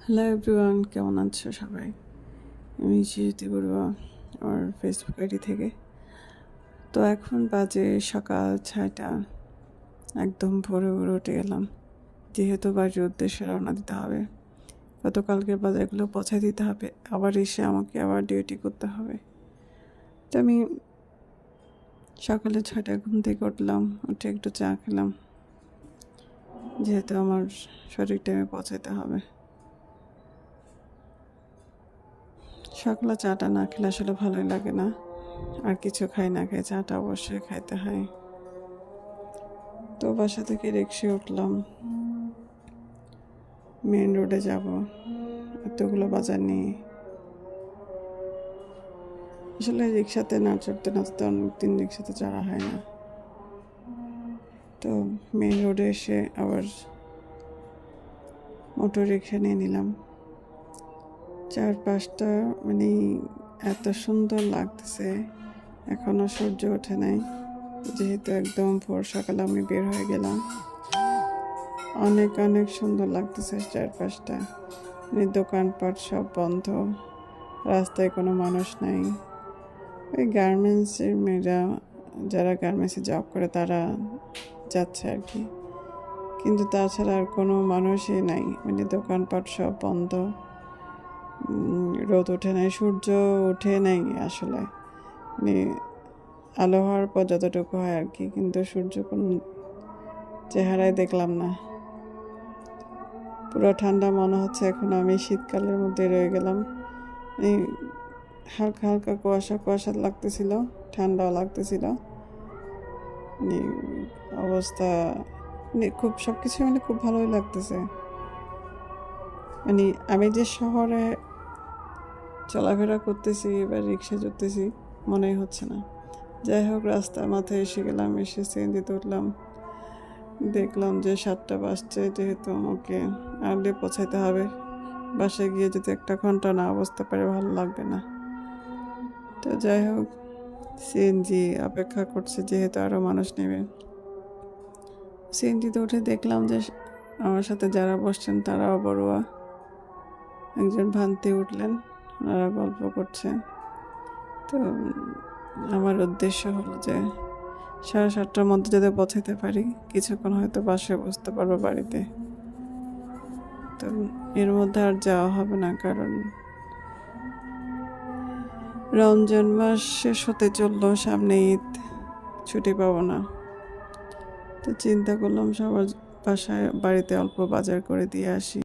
Hello everyone, কেমন আছো সবাই? আমি জিজ্ঞেস করবো আমার ফেসবুক আইডি থেকে। তো এখন বাজে সকাল 6টা, একদম ভোরে ভোরে উঠে গেলাম, যেহেতু বাড়ির উদ্দেশ্যে রওনা দিতে হবে। গতকালকের বাজারগুলো পৌঁছায় দিতে হবে, আবার এসে আমাকে আবার ডিউটি করতে হবে। তো আমি সকালে 6টায় ঘুম থেকে উঠলাম, উঠে একটু চা খেলাম, যেহেতু আমার সঠিক টাইমে পৌঁছাতে হবে। সকালে চাটা না খেলে আসলে ভালোই লাগে না, আর কিছু খাই না খাই চাটা অবশ্যই খাইতে হয়। তো বাসা থেকে রিক্সায় উঠলাম, মেন রোডে যাব এতগুলো বাজার নিয়ে। আসলে রিক্সাতে না চড়তে অনেকদিন রিক্সাতে চড়া হয় না। তো মেন রোডে এসে আবার মোটর রিক্সা নিয়ে নিলাম। চারপাশটা মানে এত সুন্দর লাগতেছে, এখনো সূর্য ওঠে নাই, যেহেতু একদম ভোর সকালে আমি বের হয়ে গেলাম। অনেক অনেক সুন্দর লাগতেছে চারপাশটা, মানে দোকানপাট সব বন্ধ, রাস্তায় কোনো মানুষ নাই। ওই গার্মেন্টসের মেয়েরা, যারা গার্মেন্টসে জব করে তারা যাচ্ছে আর কি, কিন্তু তাছাড়া আর কোনো মানুষই নাই, মানে দোকানপাট সব বন্ধ। রোদ ওঠে নাই, সূর্য ওঠে নাই আসলে, মানে আলো হওয়ার পর যতটুকু হয় আর কি, কিন্তু সূর্য কোনো চেহারায় দেখলাম না। পুরো ঠান্ডা মনে হচ্ছে এখন আমি শীতকালের মধ্যে রয়ে গেলাম। এই হালকা হালকা কুয়াশা কুয়াশা লাগতেছিল, ঠান্ডাও লাগতেছিল, মানে অবস্থা মানে খুব সব কিছু মানে খুব ভালোই লাগতেছে। মানে আমি যে শহরে চলাফেরা করতেছি বা রিক্সা চড়তেছি মনেই হচ্ছে না। যাই হোক, রাস্তার মাথায় এসে গেলাম, এসে সিএনজিতে উঠলাম। দেখলাম যে 7টা বাজছে, যেহেতু আমাকে আর্লি পৌঁছাইতে হবে। বাসায় গিয়ে যদি 1 ঘন্টা না বসতে পারে ভালো লাগবে না। তো যাই হোক, সিএনজি অপেক্ষা করছে, যেহেতু আরও মানুষ নেবে। সিএনজিতে উঠে দেখলাম যে আমার সাথে যারা বসছেন তারাও বড়ুয়া। একজন ভান্তি উঠলেন, ওনারা গল্প করছে। তো আমার উদ্দেশ্য হলো যে 7:30টার মধ্যে যদি পৌঁছাতে পারি, কিছুক্ষণ হয়তো বাসায় বসতে পারবো বাড়িতে। তো এর মধ্যে আর যাওয়া হবে না, কারণ রমজান মাস শেষ হতে চললো, সামনে ঈদ, ছুটি পাবো না। তো চিন্তা করলাম সবার বাসায় বাড়িতে অল্প বাজার করে দিয়ে আসি।